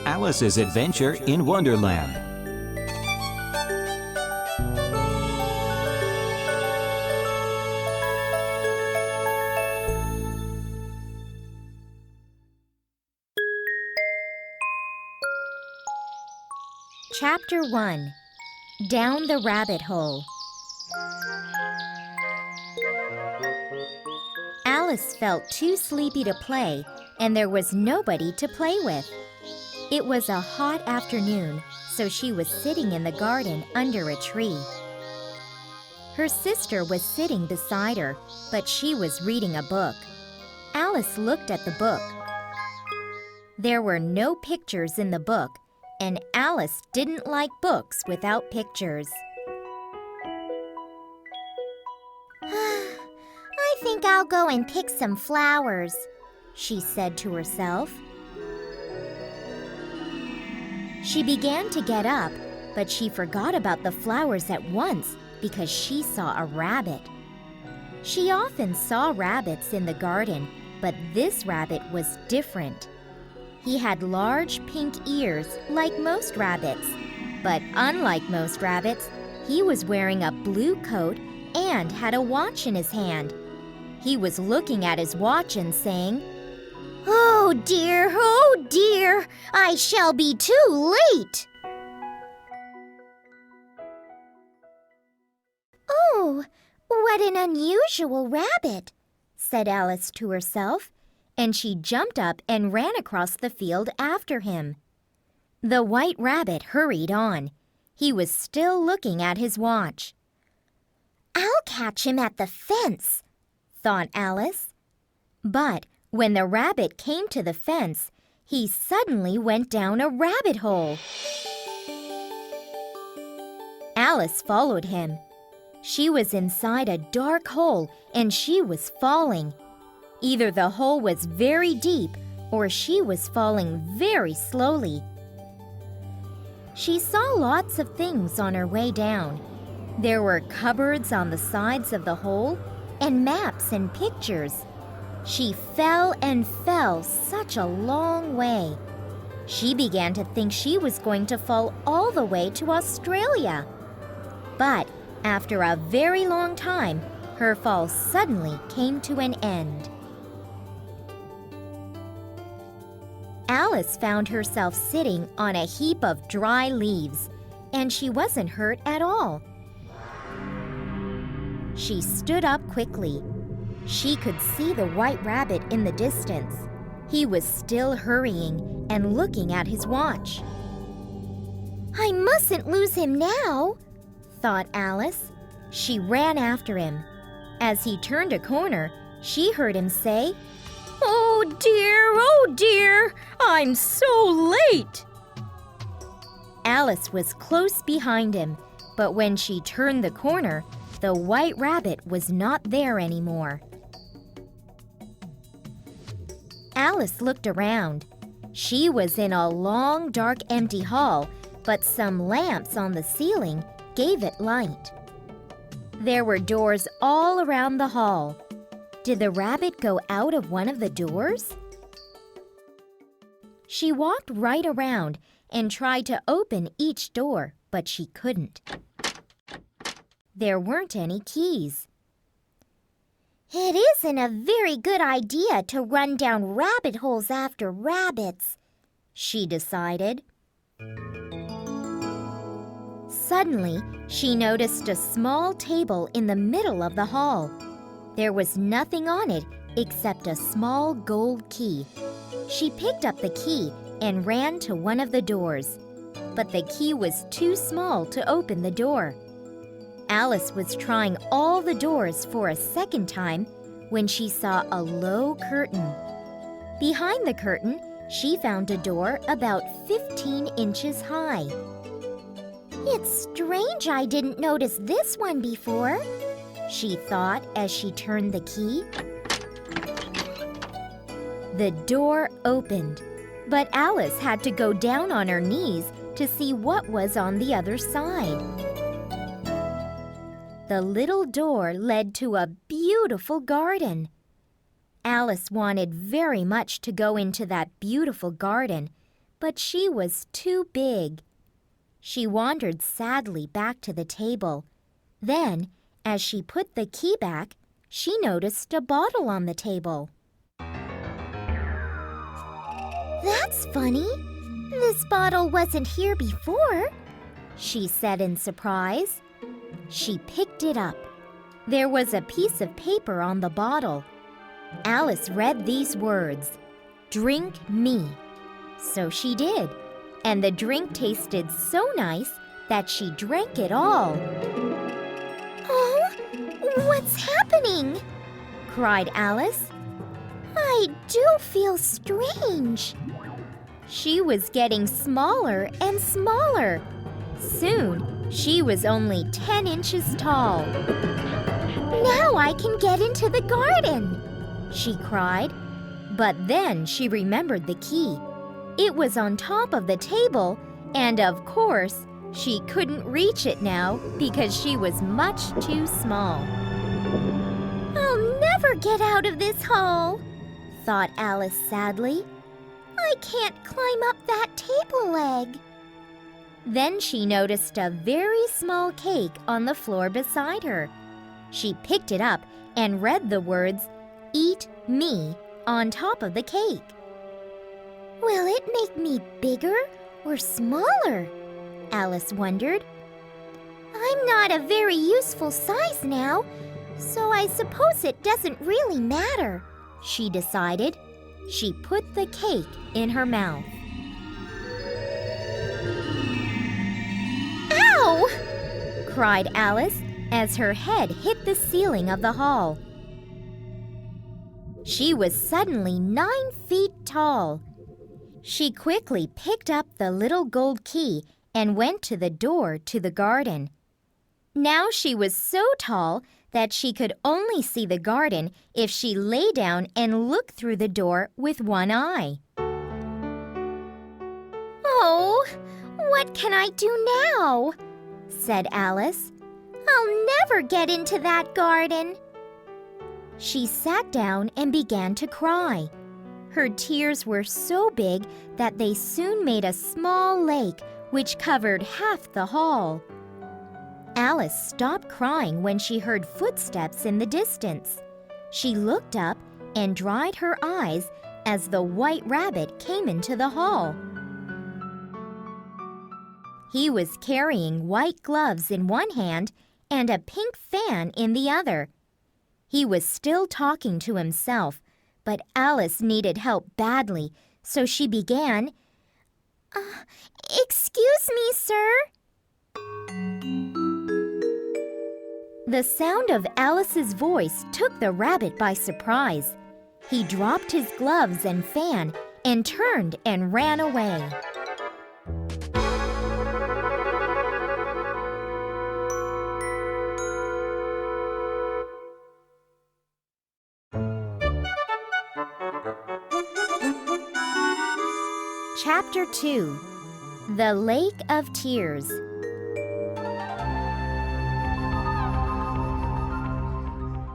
Alice's Adventure in Wonderland. Chapter 1. Down the Rabbit Hole. Alice felt too sleepy to play, and there was nobody to play with. It was a hot afternoon, so she was sitting in the garden under a tree. Her sister was sitting beside her, but she was reading a book. Alice looked at the book. There were no pictures in the book, and Alice didn't like books without pictures. I think I'll go and pick some flowers, she said to herself. She began to get up, but she forgot about the flowers at once because she saw a rabbit. She often saw rabbits in the garden, but this rabbit was different. He had large pink ears like most rabbits, but unlike most rabbits, he was wearing a blue coat and had a watch in his hand. He was looking at his watch and saying, "Oh dear, I shall be too late." "Oh, what an unusual rabbit," said Alice to herself, and she jumped up and ran across the field after him. The white rabbit hurried on. He was still looking at his watch. "I'll catch him at the fence," thought Alice. But when the rabbit came to the fence, he suddenly went down a rabbit hole. Alice followed him. She was inside a dark hole and she was falling. Either the hole was very deep or she was falling very slowly. She saw lots of things on her way down. There were cupboards on the sides of the hole and maps and pictures. She fell and fell such a long way. She began to think she was going to fall all the way to Australia. But after a very long time, her fall suddenly came to an end. Alice found herself sitting on a heap of dry leaves, and she wasn't hurt at all. She stood up quickly. She could see the white rabbit in the distance. He was still hurrying and looking at his watch. "I mustn't lose him now," thought Alice. She ran after him. As he turned a corner, she heard him say, oh dear, I'm so late." Alice was close behind him, but when she turned the corner, the white rabbit was not there anymore. Alice looked around. She was in a long, dark, empty hall, but some lamps on the ceiling gave it light. There were doors all around the hall. Did the rabbit go out of one of the doors? She walked right around and tried to open each door, but she couldn't. There weren't any keys. "It isn't a very good idea to run down rabbit holes after rabbits," she decided. Suddenly, she noticed a small table in the middle of the hall. There was nothing on it except a small gold key. She picked up the key and ran to one of the doors, but the key was too small to open the door. Alice was trying all the doors for a second time when she saw a low curtain. Behind the curtain, she found a door about 15 inches high. "It's strange I didn't notice this one before," she thought as she turned the key. The door opened, but Alice had to go down on her knees to see what was on the other side. The little door led to a beautiful garden. Alice wanted very much to go into that beautiful garden, but she was too big. She wandered sadly back to the table. Then, as she put the key back, she noticed a bottle on the table. "That's funny. This bottle wasn't here before," she said in surprise. She picked it up. There was a piece of paper on the bottle. Alice read these words, "Drink me." So she did, and the drink tasted so nice that she drank it all. "Oh, what's happening?" cried Alice. "I do feel strange." She was getting smaller and smaller. Soon, she was only 10 inches tall. "Now I can get into the garden," she cried. But then she remembered the key. It was on top of the table, and of course, she couldn't reach it now because she was much too small. "I'll never get out of this hole," thought Alice sadly. "I can't climb up that table leg." Then she noticed a very small cake on the floor beside her. She picked it up and read the words, "Eat me," on top of the cake. "Will it make me bigger or smaller?" Alice wondered. "I'm not a very useful size now, so I suppose it doesn't really matter," she decided. She put the cake in her mouth. "Ow!" cried Alice as her head hit the ceiling of the hall. She was suddenly 9 feet tall. She quickly picked up the little gold key and went to the door to the garden. Now she was so tall that she could only see the garden if she lay down and looked through the door with one eye. "Oh, what can I do now?" said Alice. "I'll never get into that garden." She sat down and began to cry. Her tears were so big that they soon made a small lake which covered half the hall. Alice stopped crying when she heard footsteps in the distance. She looked up and dried her eyes as the White Rabbit came into the hall. He was carrying white gloves in one hand and a pink fan in the other. He was still talking to himself, but Alice needed help badly, so she began, "Excuse me, sir." The sound of Alice's voice took the rabbit by surprise. He dropped his gloves and fan and turned and ran away. Chapter 2. The Lake of Tears.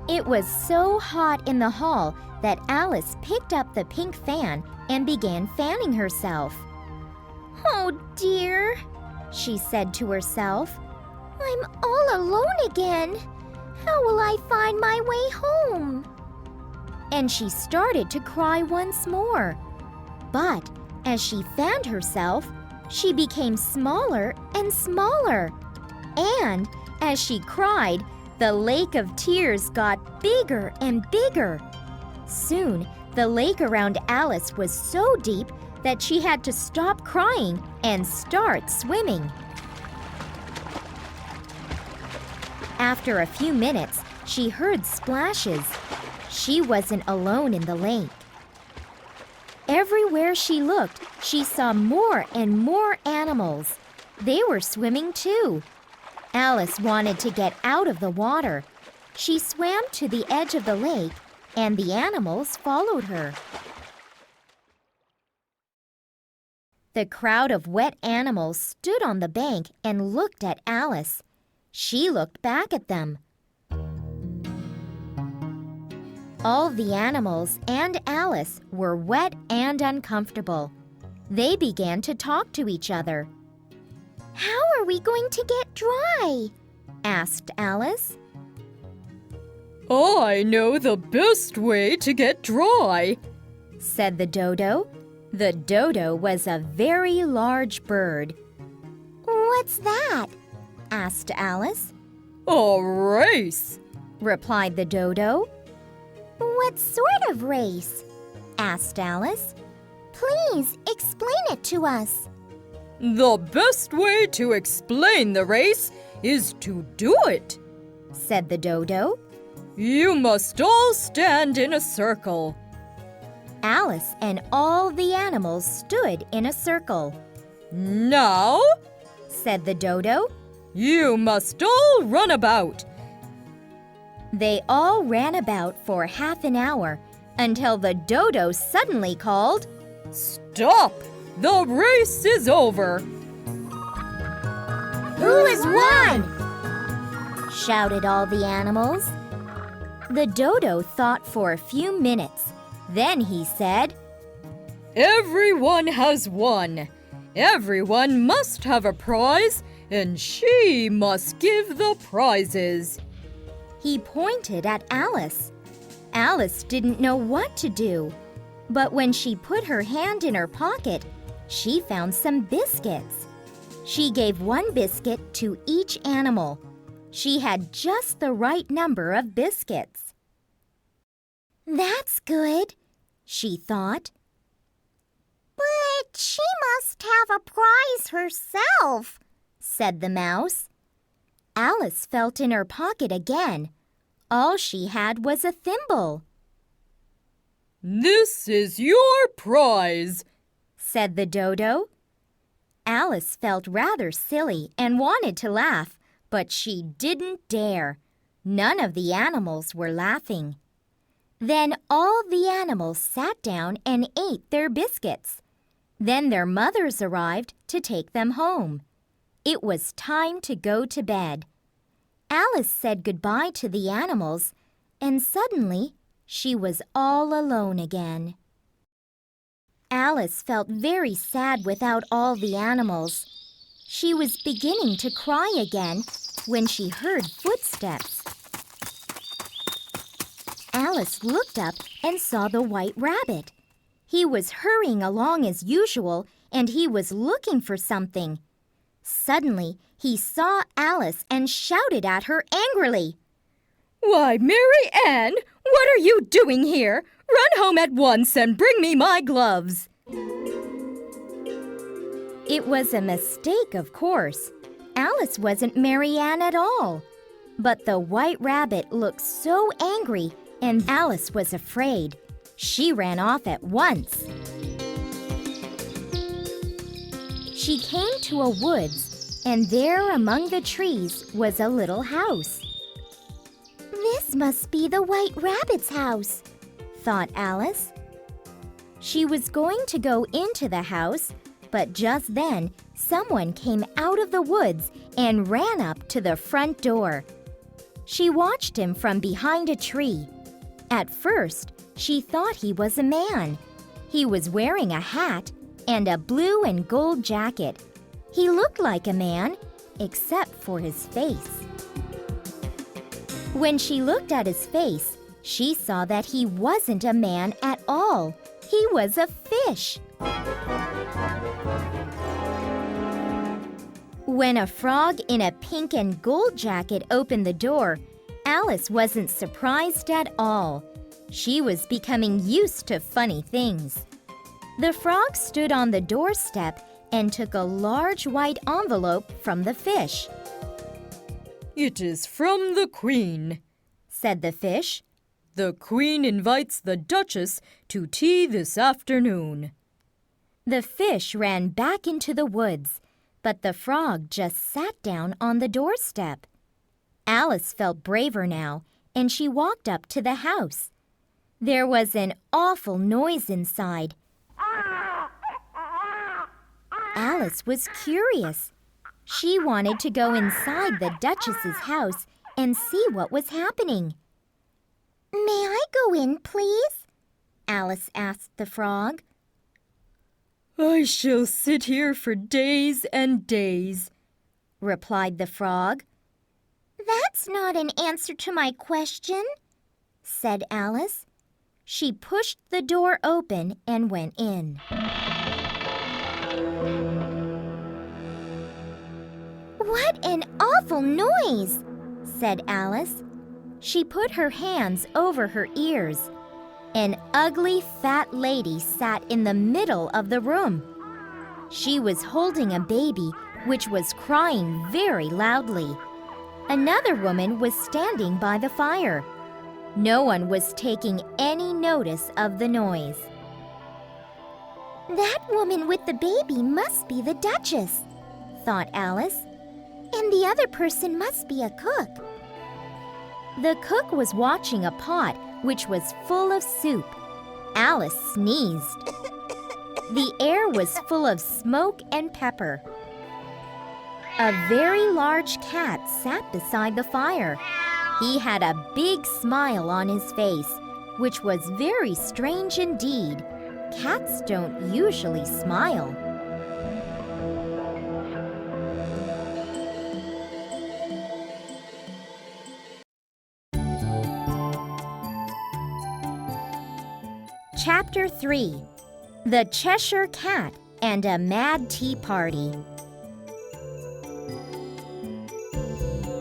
It was so hot in the hall that Alice picked up the pink fan and began fanning herself. "Oh dear," she said to herself. "I'm all alone again. How will I find my way home?" And she started to cry once more. But as she fanned herself, she became smaller and smaller. And as she cried, the lake of tears got bigger and bigger. Soon, the lake around Alice was so deep that she had to stop crying and start swimming. After a few minutes, she heard splashes. She wasn't alone in the lake. Everywhere she looked, she saw more and more animals. They were swimming too. Alice wanted to get out of the water. She swam to the edge of the lake, and the animals followed her. The crowd of wet animals stood on the bank and looked at Alice. She looked back at them. All the animals and Alice were wet and uncomfortable. They began to talk to each other. "How are we going to get dry?" asked Alice. "I know the best way to get dry," said the dodo. The dodo was a very large bird. "What's that?" asked Alice. "A race," replied the dodo. "What sort of race?" asked Alice. "Please explain it to us." "The best way to explain the race is to do it," said the dodo. "You must all stand in a circle." Alice and all the animals stood in a circle. "Now," said the dodo, "you must all run about." They all ran about for half an hour until the dodo suddenly called, "Stop! The race is over!" "Who has won?" shouted all the animals. The dodo thought for a few minutes. Then he said, "Everyone has won. Everyone must have a prize, and she must give the prizes." He pointed at Alice. Alice didn't know what to do. But when she put her hand in her pocket, she found some biscuits. She gave one biscuit to each animal. She had just the right number of biscuits. "That's good," she thought. "But she must have a prize herself," said the mouse. Alice felt in her pocket again. All she had was a thimble. "This is your prize," said the dodo. Alice felt rather silly and wanted to laugh, but she didn't dare. None of the animals were laughing. Then all the animals sat down and ate their biscuits. Then their mothers arrived to take them home. It was time to go to bed. Alice said goodbye to the animals, and suddenly she was all alone again. Alice felt very sad without all the animals. She was beginning to cry again when she heard footsteps. Alice looked up and saw the White Rabbit. He was hurrying along as usual, and he was looking for something. Suddenly, he saw Alice and shouted at her angrily. "Why, Mary Ann, what are you doing here? Run home at once and bring me my gloves." It was a mistake, of course. Alice wasn't Mary Ann at all. But the White Rabbit looked so angry, and Alice was afraid. She ran off at once. She came to a woods, and there among the trees was a little house. "This must be the White Rabbit's house," thought Alice. She was going to go into the house, but just then someone came out of the woods and ran up to the front door. She watched him from behind a tree. At first, she thought he was a man. He was wearing a hat and a blue and gold jacket. He looked like a man, except for his face. When she looked at his face, she saw that he wasn't a man at all. He was a fish. When a frog in a pink and gold jacket opened the door, Alice wasn't surprised at all. She was becoming used to funny things. The frog stood on the doorstep and took a large white envelope from the fish. "It is from the Queen," said the fish. "The Queen invites the Duchess to tea this afternoon." The fish ran back into the woods, but the frog just sat down on the doorstep. Alice felt braver now, and she walked up to the house. There was an awful noise inside. Alice was curious. She wanted to go inside the Duchess's house and see what was happening. "May I go in, please?" Alice asked the frog. I shall sit here for days and days, replied the frog. That's not an answer to my question, said Alice. She pushed the door open and went in. What an awful noise, said Alice. She put her hands over her ears. An ugly, fat lady sat in the middle of the room. She was holding a baby which was crying very loudly. Another woman was standing by the fire. No one was taking any notice of the noise. That woman with the baby must be the Duchess, thought Alice. And the other person must be a cook. The cook was watching a pot which was full of soup. Alice sneezed. The air was full of smoke and pepper. A very large cat sat beside the fire. He had a big smile on his face, which was very strange indeed. Cats don't usually smile. Chapter 3. The Cheshire Cat and a Mad Tea Party.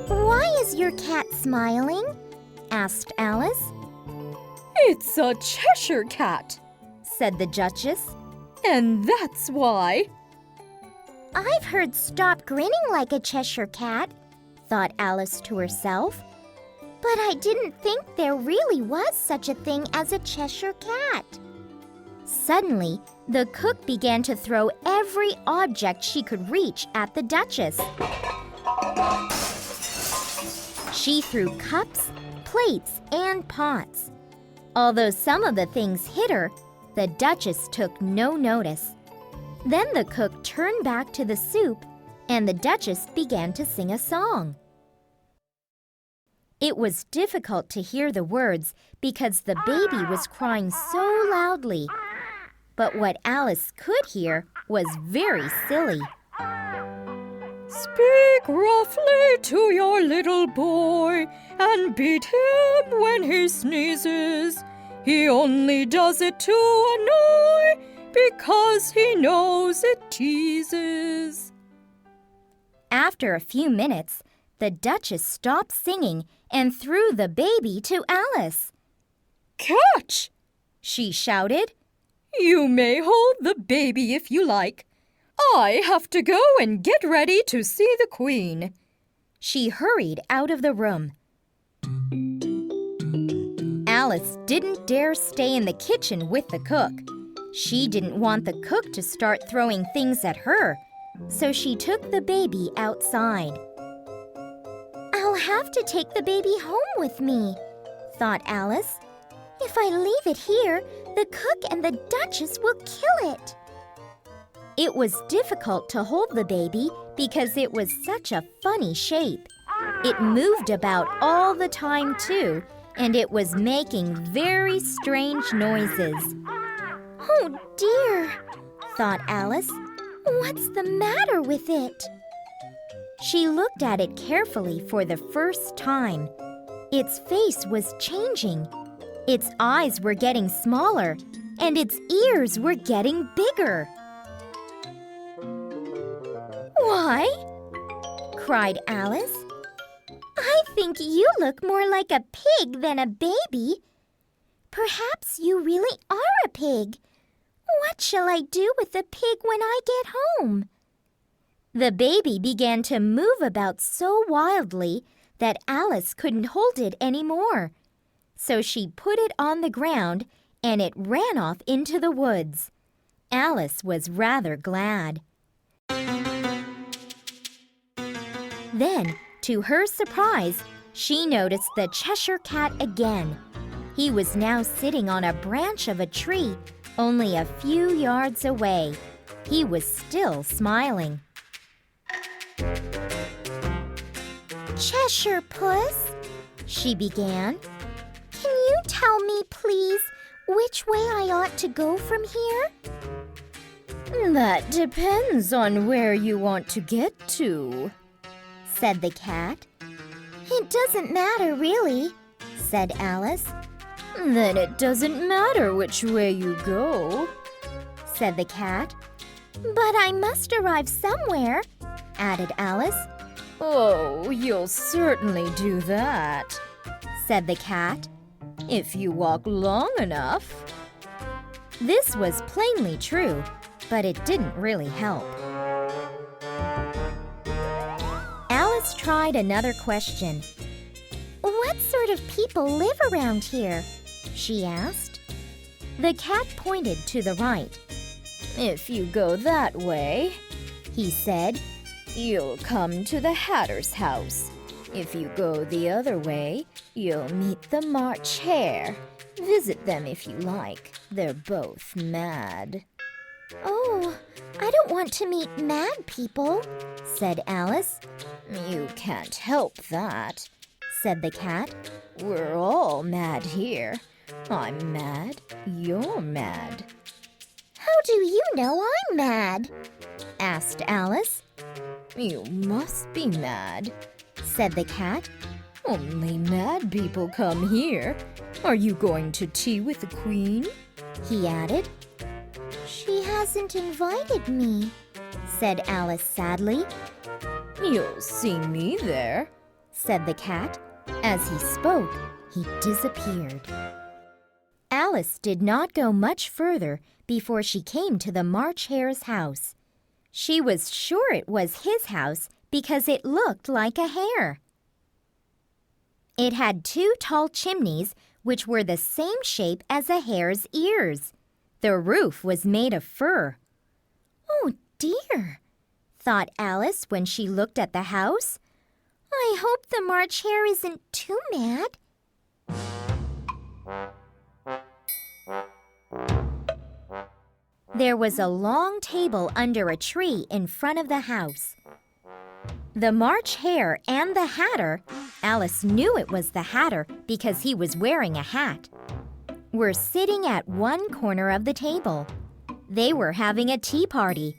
Why is your cat smiling? Asked Alice. It's a Cheshire Cat, said the Duchess. And that's why. I've heard stop grinning like a Cheshire Cat, thought Alice to herself. But I didn't think there really was such a thing as a Cheshire Cat. Suddenly, the cook began to throw every object she could reach at the Duchess. She threw cups, plates, and pots. Although some of the things hit her, the Duchess took no notice. Then the cook turned back to the soup, and the Duchess began to sing a song. It was difficult to hear the words because the baby was crying so loudly. But what Alice could hear was very silly. Speak roughly to your little boy and beat him when he sneezes. He only does it to annoy because he knows it teases. After a few minutes, the Duchess stopped singing and threw the baby to Alice. Catch! She shouted. You may hold the baby if you like. I have to go and get ready to see the Queen. She hurried out of the room. Alice didn't dare stay in the kitchen with the cook. She didn't want the cook to start throwing things at her, so she took the baby outside. I'll have to take the baby home with me, thought Alice. If I leave it here, the cook and the Duchess will kill it. It was difficult to hold the baby because it was such a funny shape. It moved about all the time too, and it was making very strange noises. Oh dear, thought Alice. What's the matter with it? She looked at it carefully for the first time. Its face was changing. Its eyes were getting smaller, and its ears were getting bigger. Why? Cried Alice. I think you look more like a pig than a baby. Perhaps you really are a pig. What shall I do with the pig when I get home? The baby began to move about so wildly that Alice couldn't hold it anymore. So she put it on the ground and it ran off into the woods. Alice was rather glad. Then, to her surprise, she noticed the Cheshire Cat again. He was now sitting on a branch of a tree only a few yards away. He was still smiling. Cheshire Puss, she began. Can you tell me, please, which way I ought to go from here? That depends on where you want to get to, said the cat. It doesn't matter, really, said Alice. Then it doesn't matter which way you go, said the cat. But I must arrive somewhere, added Alice. Oh, you'll certainly do that, said the cat, if you walk long enough. This was plainly true, but it didn't really help. Alice tried another question. What sort of people live around here? She asked. The cat pointed to the right. If you go that way, he said, you'll come to the Hatter's house. If you go the other way, you'll meet the March Hare. Visit them if you like. They're both mad. Oh, I don't want to meet mad people, said Alice. You can't help that, said the cat. We're all mad here. I'm mad, you're mad. How do you know I'm mad? Asked Alice. You must be mad, said the cat. Only mad people come here. Are you going to tea with the Queen? He added. She hasn't invited me, said Alice sadly. You'll see me there, said the cat. As he spoke, he disappeared. Alice did not go much further before she came to the March Hare's house. She was sure it was his house because it looked like a hare. It had 2 tall chimneys which were the same shape as a hare's ears. The roof was made of fur. Oh dear, thought Alice when she looked at the house. I hope the March Hare isn't too mad. There was a long table under a tree in front of the house. The March Hare and the Hatter, Alice knew it was the Hatter because he was wearing a hat, were sitting at one corner of the table. They were having a tea party.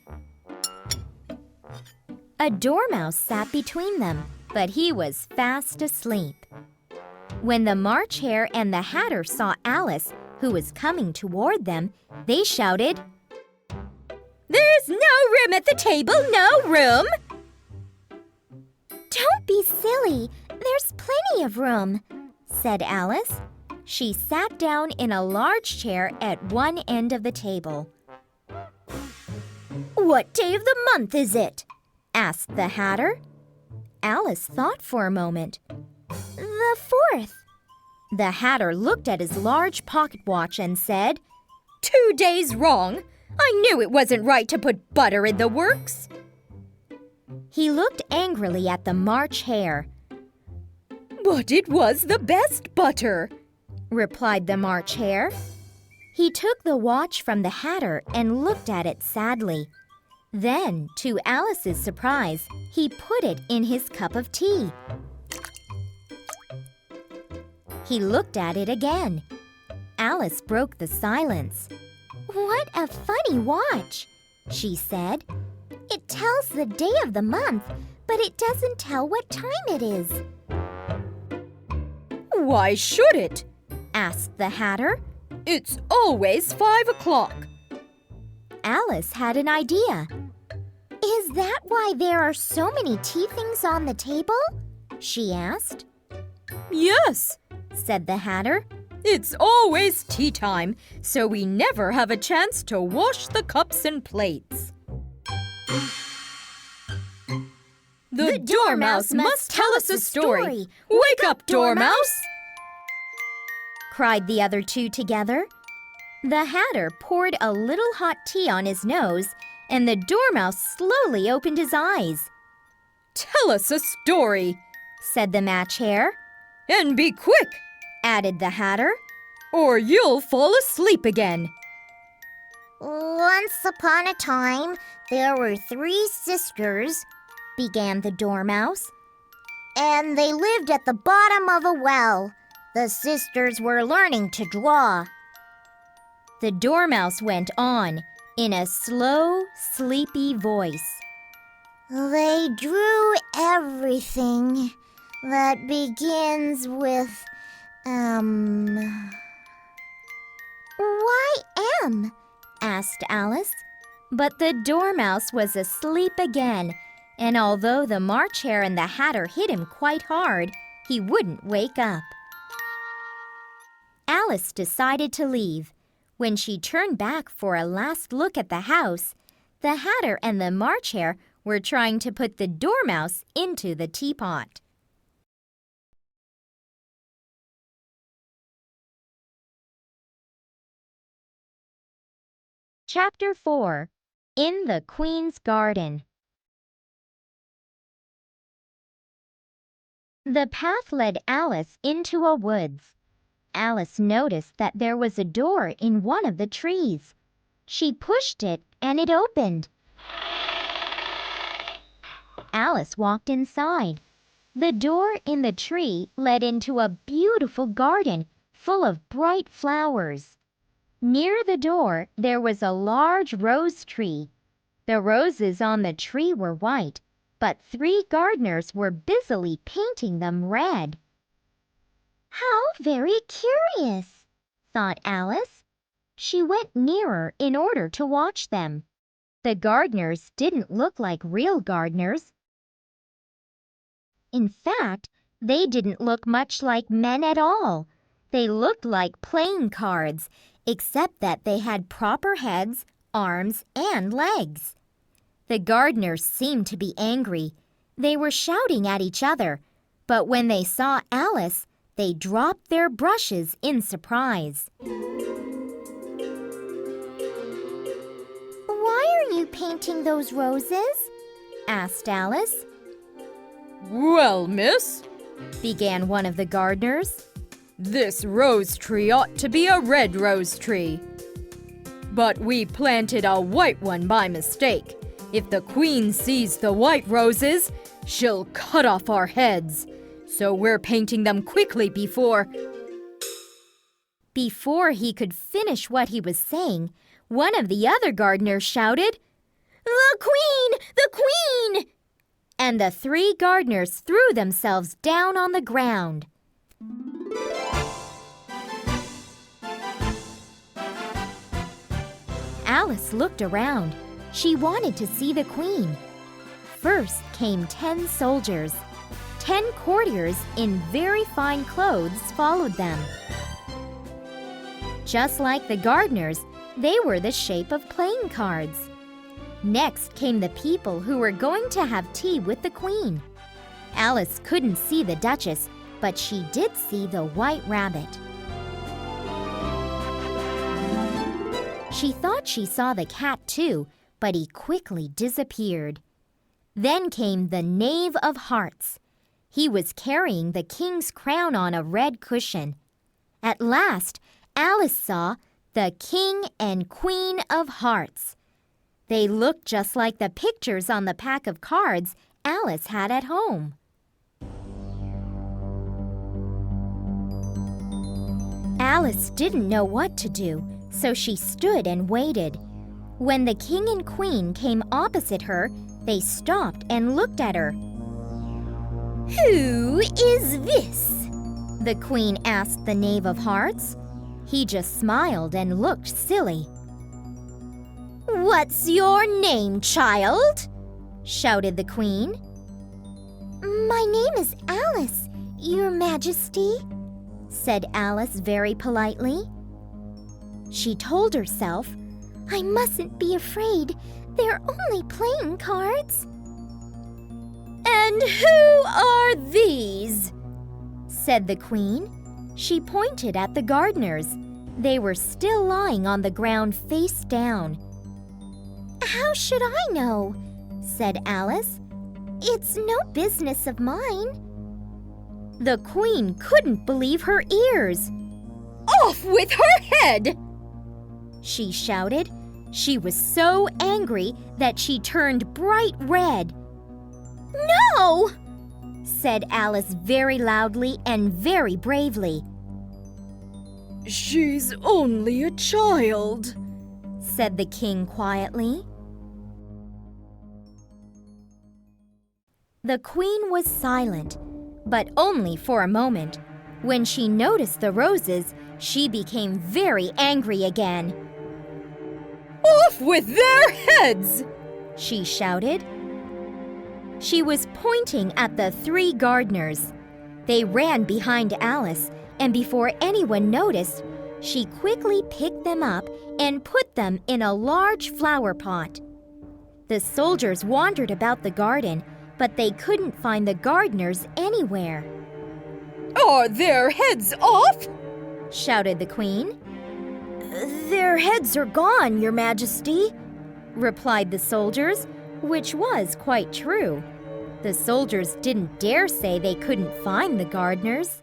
A dormouse sat between them, but he was fast asleep. When the March Hare and the Hatter saw Alice, who was coming toward them, they shouted, "There's no room at the table, no room!" "Don't be silly. There's plenty of room," said Alice. She sat down in a large chair at one end of the table. "What day of the month is it?" asked the Hatter. Alice thought for a moment. "The 4th." The Hatter looked at his large pocket watch and said, "2 days wrong. I knew it wasn't right to put butter in the works." He looked angrily at the March Hare. "But it was the best butter," replied the March Hare. He took the watch from the Hatter and looked at it sadly. Then, to Alice's surprise, he put it in his cup of tea. He looked at it again. Alice broke the silence. "What a funny watch," she said. "It tells the day of the month, but it doesn't tell what time it is." "Why should it?" asked the Hatter. "It's always 5 o'clock." Alice had an idea. "Is that why there are so many tea things on the table?" she asked. "Yes," said the Hatter. "It's always tea time, so we never have a chance to wash the cups and plates." "The Dormouse must tell us a story. Wake up, Dormouse!" cried the other two together. The Hatter poured a little hot tea on his nose, and the Dormouse slowly opened his eyes. "Tell us a story," said the Match Hare. "And be quick," added the Hatter, "or you'll fall asleep again." "Once upon a time, there were 3 sisters," began the Dormouse, "and they lived at the bottom of a well. The sisters were learning to draw." The Dormouse went on, in a slow, sleepy voice. They drew everything that begins with, YM, asked Alice. But the Dormouse was asleep again, and although the March Hare and the Hatter hit him quite hard, he wouldn't wake up. Alice decided to leave. When she turned back for a last look at the house, the Hatter and the March Hare were trying to put the Dormouse into the teapot. Chapter 4. In the Queen's Garden. The path led Alice into a woods. Alice noticed that there was a door in one of the trees. She pushed it and it opened. Alice walked inside. The door in the tree led into a beautiful garden full of bright flowers. Near the door there was a large rose tree. The roses on the tree were white, but 3 gardeners were busily painting them red. "How very curious," thought Alice. She went nearer in order to watch them. The gardeners didn't look like real gardeners. In fact, they didn't look much like men at all. They looked like playing cards, except that they had proper heads, arms, and legs. The gardeners seemed to be angry. They were shouting at each other, but when they saw Alice, they dropped their brushes in surprise. Why are you painting those roses? Asked Alice. Well, miss, Began one of the gardeners. this rose tree ought to be a red rose tree. But we planted a white one by mistake. If the Queen sees the white roses, she'll cut off our heads. So we're painting them quickly before Before he could finish what he was saying, one of the other gardeners shouted, "The Queen! The Queen!" And the 3 gardeners threw themselves down on the ground. Alice looked around. She wanted to see the Queen. First came 10 soldiers. 10 courtiers in very fine clothes followed them. Just like the gardeners, they were the shape of playing cards. Next came the people who were going to have tea with the Queen. Alice couldn't see the Duchess, but she did see the White Rabbit. She thought she saw the cat too, but he quickly disappeared. Then came the Knave of Hearts. He was carrying the king's crown on a red cushion. At last, Alice saw the King and Queen of Hearts. They looked just like the pictures on the pack of cards Alice had at home. Alice didn't know what to do, so she stood and waited. When the King and Queen came opposite her, they stopped and looked at her. "Who is this?" the Queen asked the Knave of Hearts. He just smiled and looked silly. "What's your name, child?" shouted the Queen. My name is Alice, Your Majesty, said Alice very politely. She told herself, I mustn't be afraid. They're only playing cards. "And who are these?" said the Queen. She pointed at the gardeners. They were still lying on the ground face down. How should I know? Said Alice. It's no business of mine. The Queen couldn't believe her ears. off with her head! She shouted. She was so angry that she turned bright red. "No!" said Alice very loudly and very bravely. She's only a child, said the king quietly. The queen was silent, but only for a moment. When she noticed the roses, she became very angry again. "Off with their heads!" she shouted. She was pointing at the 3 gardeners. They ran behind Alice, and before anyone noticed, she quickly picked them up and put them in a large flower pot. The soldiers wandered about the garden, but they couldn't find the gardeners anywhere. "Are their heads off?" shouted the queen. "Their heads are gone, Your Majesty," replied the soldiers, which was quite true. The soldiers didn't dare say they couldn't find the gardeners.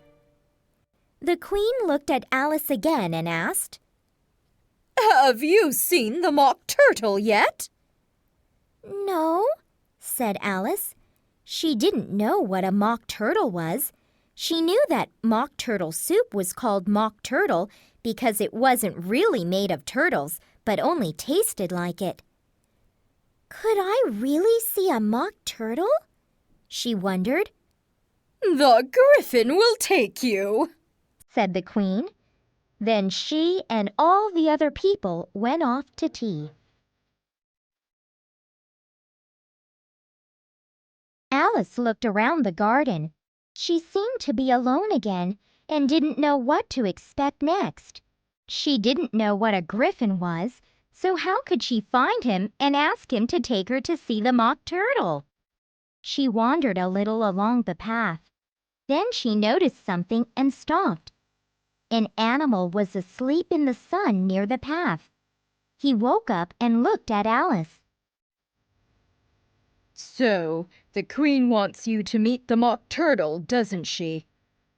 The queen looked at Alice again and asked, "Have you seen the mock turtle yet?" "No," said Alice. She didn't know what a mock turtle was. She knew that mock turtle soup was called mock turtle because it wasn't really made of turtles, but only tasted like it. "Could I really see a mock turtle?" she wondered. "The griffin will take you," said the queen. Then she and all the other people went off to tea. Alice looked around the garden. She seemed to be alone again and didn't know what to expect next. She didn't know what a griffin was, so how could she find him and ask him to take her to see the mock turtle? She wandered a little along the path. Then she noticed something and stopped. An animal was asleep in the sun near the path. He woke up and looked at Alice. "So, the queen wants you to meet the mock turtle, doesn't she?"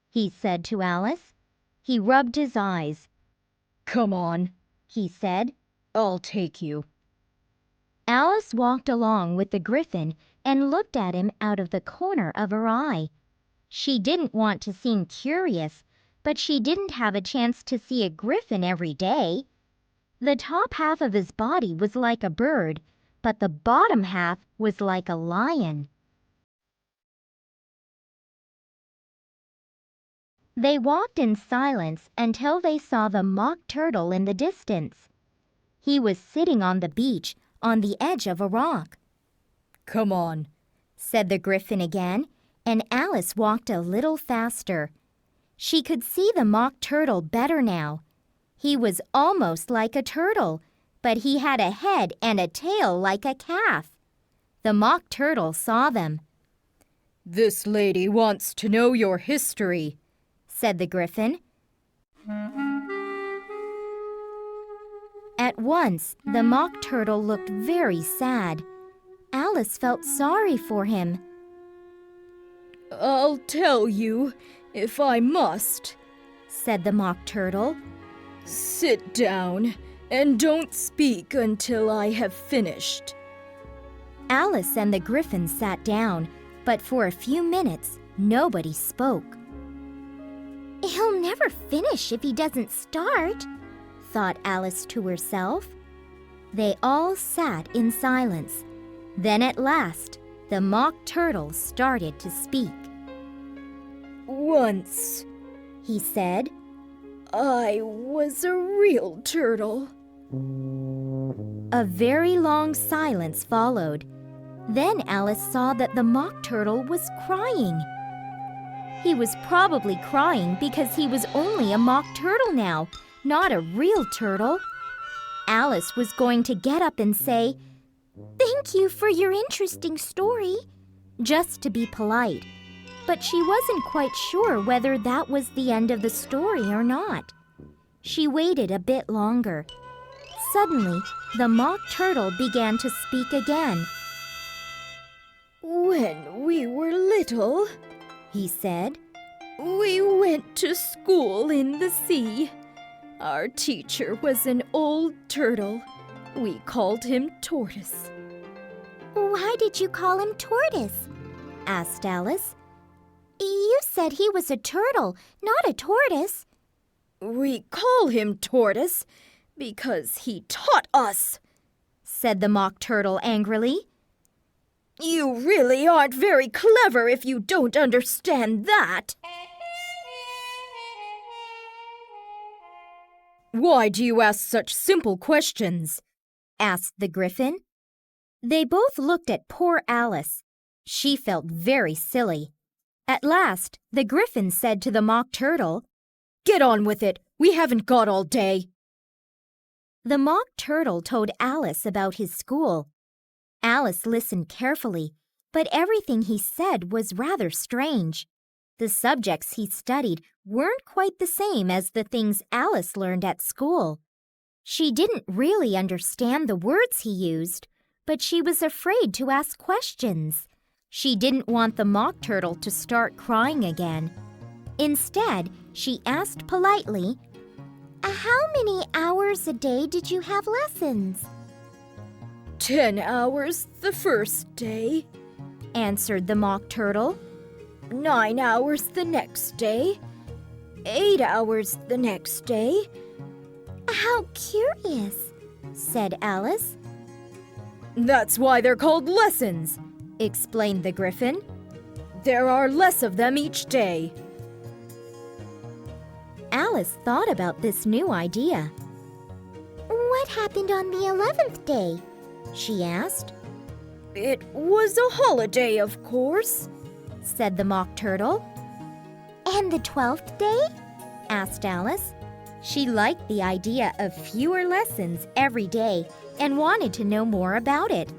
he said to Alice. He rubbed his eyes. "Come on," he said. "I'll take you." Alice walked along with the griffin and looked at him out of the corner of her eye. She didn't want to seem curious, but she didn't have a chance to see a griffin every day. The top half of his body was like a bird, but the bottom half was like a lion. They walked in silence until they saw the mock turtle in the distance. He was sitting on the beach on the edge of a rock. "Come on," said the griffin again, and Alice walked a little faster. She could see the mock turtle better now. He was almost like a turtle, but he had a head and a tail like a calf. The mock turtle saw them. "This lady wants to know your history," said the griffin. At once, the mock turtle looked very sad. Alice felt sorry for him. "I'll tell you, if I must," said the mock turtle. "Sit down and don't speak until I have finished." Alice and the griffin sat down, but for a few minutes, nobody spoke. "He'll never finish if he doesn't start," thought Alice to herself. They all sat in silence. Then at last, the mock turtle started to speak. "Once," he said, "I was a real turtle." A very long silence followed. Then Alice saw that the mock turtle was crying. He was probably crying because he was only a mock turtle now, not a real turtle. Alice was going to get up and say, "Thank you for your interesting story," just to be polite. But she wasn't quite sure whether that was the end of the story or not. She waited a bit longer. Suddenly, the mock turtle began to speak again. "When we were little," he said, "we went to school in the sea. Our teacher was an old turtle. We called him Tortoise." "Why did you call him Tortoise?" asked Alice. "You said he was a turtle, not a tortoise." "We call him Tortoise Because he taught us, said the Mock Turtle angrily. You really aren't very clever if you don't understand that. Why do you ask such simple questions? Asked the Gryphon. They both looked at poor Alice. She felt very silly. At last, the Gryphon said to the Mock Turtle, Get on with it. We haven't got all day. The Mock Turtle told Alice about his school. Alice listened carefully, but everything he said was rather strange. The subjects he studied weren't quite the same as the things Alice learned at school. She didn't really understand the words he used, but she was afraid to ask questions. She didn't want the Mock Turtle to start crying again. Instead, she asked politely, How many hours a day did you have lessons? 10 hours the first day, answered the Mock Turtle. 9 hours the next day, 8 hours the next day. How curious, said Alice. That's why they're called lessons, explained the Gryphon. There are less of them each day. Alice thought about this new idea. What happened on the 11th day? She asked. It was a holiday, of course, said the Mock Turtle. And the 12th day? Asked Alice. She liked the idea of fewer lessons every day and wanted to know more about it.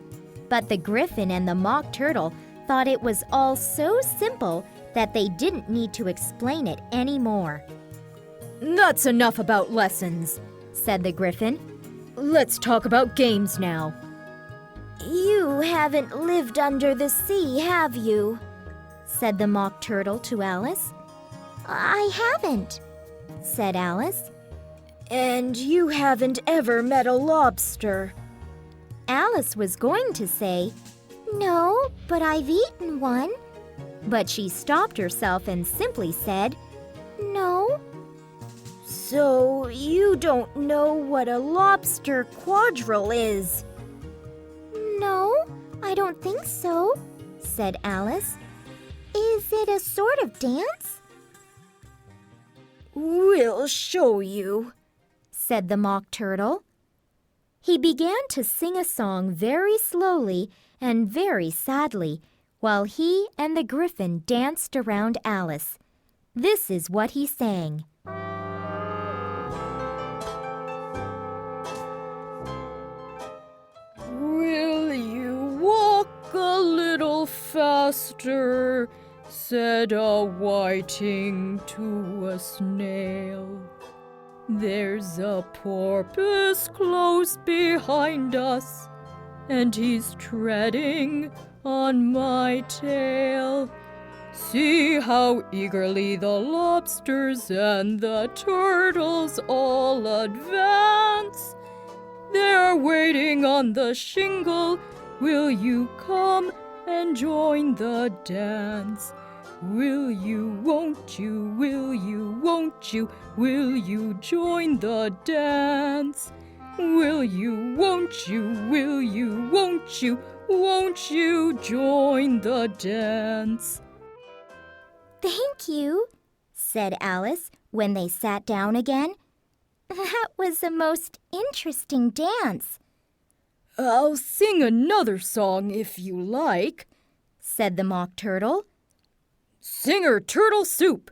But the Gryphon and the Mock Turtle thought it was all so simple that they didn't need to explain it anymore. That's enough about lessons, said the Gryphon. Let's talk about games now. You haven't lived under the sea, have you? said the Mock Turtle to Alice. I haven't, said Alice. And you haven't ever met a lobster. Alice was going to say, No, but I've eaten one. But she stopped herself and simply said, No. So you don't know what a lobster quadrille is? No, I don't think so, said Alice. Is it a sort of dance? We'll show you, said the Mock Turtle. He began to sing a song very slowly and very sadly, while he and the Gryphon danced around Alice. This is what he sang. Will you walk a little faster? Said a whiting to a snail. There's a porpoise close behind us, and he's treading on my tail. See how eagerly the lobsters and the turtles all advance. They're waiting on the shingle. Will you come and join the dance? Will you, won't you, will you, won't you, will you join the dance? Will you, won't you, will you, won't you join the dance? Thank you, said Alice when they sat down again. That was a most interesting dance. I'll sing another song if you like, said the Mock Turtle. Sing her turtle soup,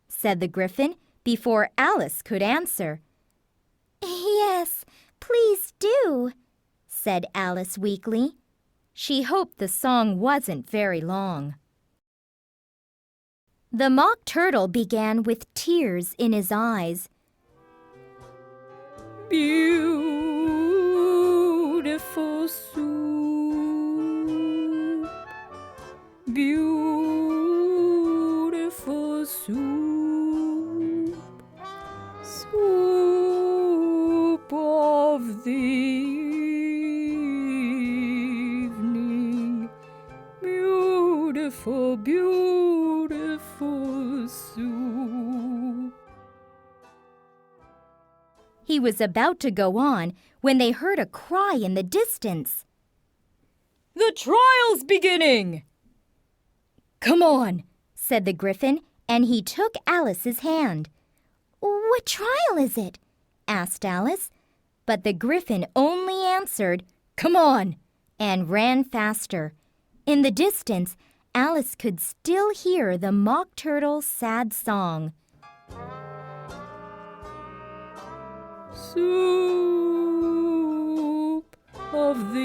said the Gryphon before Alice could answer. Yes, please do, said Alice weakly. She hoped the song wasn't very long. The Mock Turtle began with tears in his eyes. Beautiful soup, beautiful soup, soup of the evening, beautiful, beautiful soup. He was about to go on when they heard a cry in the distance. "The trial's beginning!" "Come on," said the Gryphon, and he took Alice's hand. "What trial is it?" asked Alice. But the Gryphon only answered, "Come on!" and ran faster. In the distance, Alice could still hear the Mock Turtle's sad song. Soup of the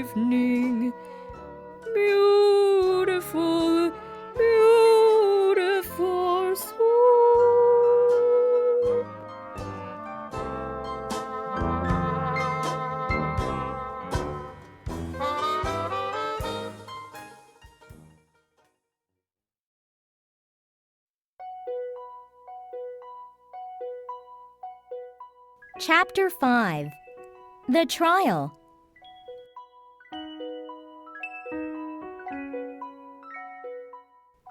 evening, beautiful, beautiful soup. Chapter 5. The Trial.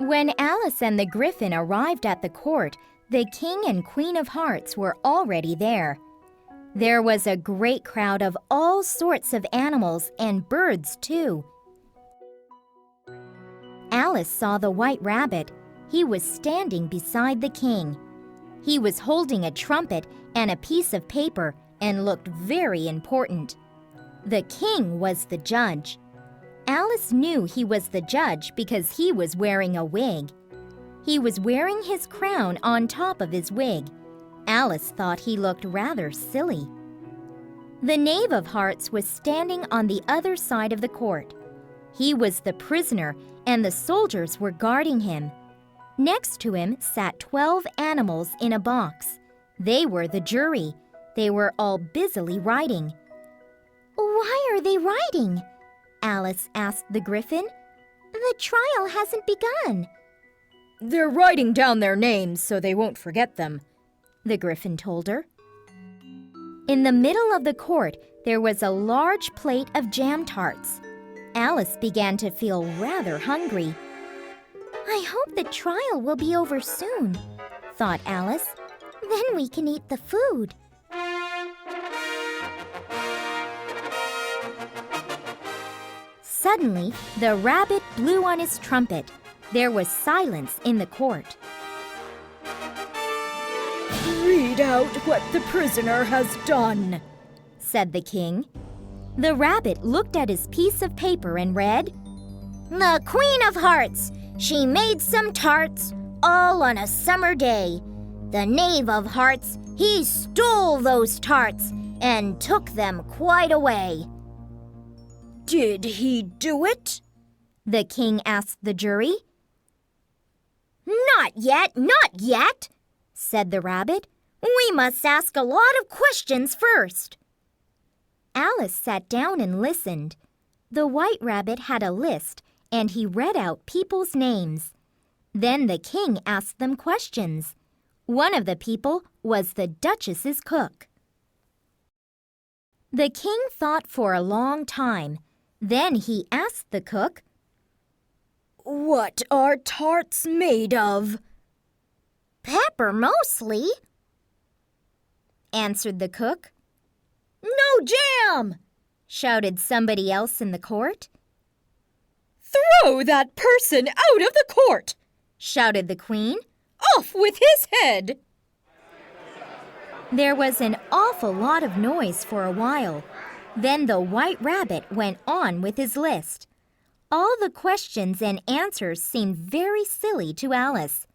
When Alice and the Gryphon arrived at the court, the King and Queen of Hearts were already there. There was a great crowd of all sorts of animals and birds, too. Alice saw the White Rabbit. He was standing beside the King. He was holding a trumpet and a piece of paper and looked very important. The King was the judge. Alice knew he was the judge because he was wearing a wig. He was wearing his crown on top of his wig. Alice thought he looked rather silly. The Knave of Hearts was standing on the other side of the court. He was the prisoner, and the soldiers were guarding him. Next to him sat 12 animals in a box. They were the jury. They were all busily writing. "Why are they writing?" Alice asked the Gryphon. "The trial hasn't begun." "They're writing down their names so they won't forget them," the Gryphon told her. In the middle of the court, there was a large plate of jam tarts. Alice began to feel rather hungry. "I hope the trial will be over soon," thought Alice. "Then we can eat the food." Suddenly, the rabbit blew on his trumpet. There was silence in the court. "Read out what the prisoner has done," said the King. The rabbit looked at his piece of paper and read, "The Queen of Hearts, she made some tarts, all on a summer day. The Knave of Hearts, he stole those tarts and took them quite away." "Did he do it?" the King asked the jury. "Not yet, not yet," said the rabbit. "We must ask a lot of questions first." Alice sat down and listened. The White Rabbit had a list, and he read out people's names. Then the King asked them questions. One of the people was the Duchess's cook. The King thought for a long time. Then he asked the cook, "What are tarts made of?" "Pepper mostly," answered the cook. "No jam!" shouted somebody else in the court. "Throw that person out of the court!" shouted the Queen. "Off with his head!" There was an awful lot of noise for a while. Then the White Rabbit went on with his list. All the questions and answers seemed very silly to Alice.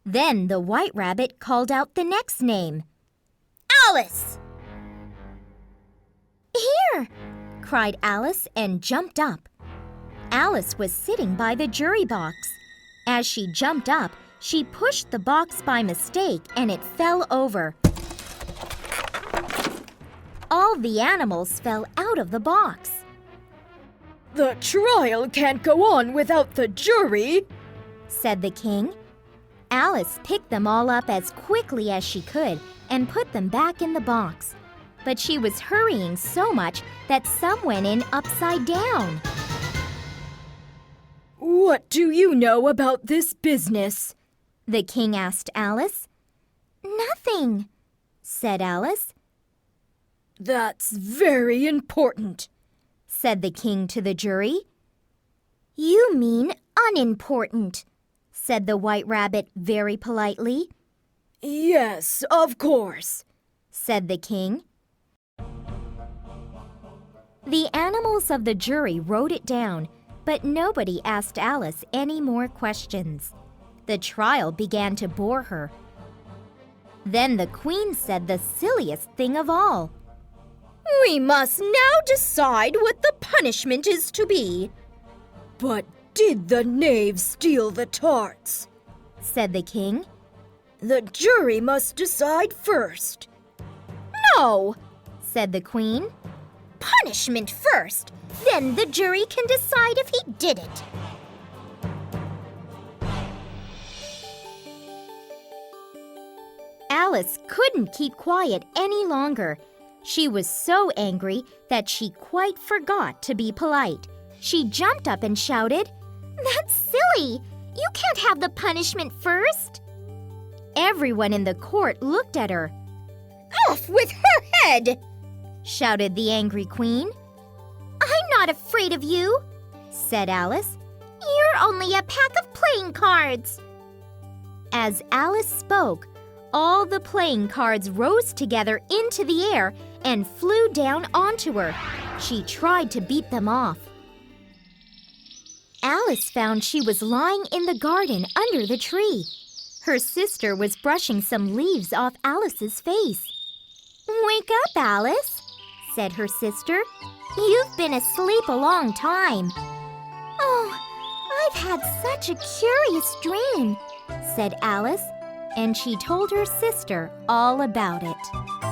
Then the White Rabbit called out the next name. "Alice!" "Here!" cried Alice and jumped up. Alice was sitting by the jury box. As she jumped up, she pushed the box by mistake and it fell over. All the animals fell out of the box. "The trial can't go on without the jury," said the King. Alice picked them all up as quickly as she could and put them back in the box. But she was hurrying so much that some went in upside down. "What do you know about this business?" the King asked Alice. Nothing, said Alice. That's very important, said the king to the jury. You mean unimportant, said the White Rabbit very politely. Yes, of course, said the king. The animals of the jury wrote it down, but nobody asked Alice any more questions. The trial began to bore her. Then the queen said the silliest thing of all. We must now decide what the punishment is to be. But did the knave steal the tarts? Said the king. The jury must decide first. No, said the queen. Punishment first, then the jury can decide if he did it. Alice couldn't keep quiet any longer. She was so angry that she quite forgot to be polite. She jumped up and shouted, That's silly! You can't have the punishment first! Everyone in the court looked at her. Off with her head! Shouted the angry queen. I'm not afraid of you, said Alice. You're only a pack of playing cards. As Alice spoke, all the playing cards rose together into the air and flew down onto her. She tried to beat them off. Alice found she was lying in the garden under the tree. Her sister was brushing some leaves off Alice's face. Wake up, Alice, said her sister. You've been asleep a long time. Oh, I've had such a curious dream, said Alice, and she told her sister all about it.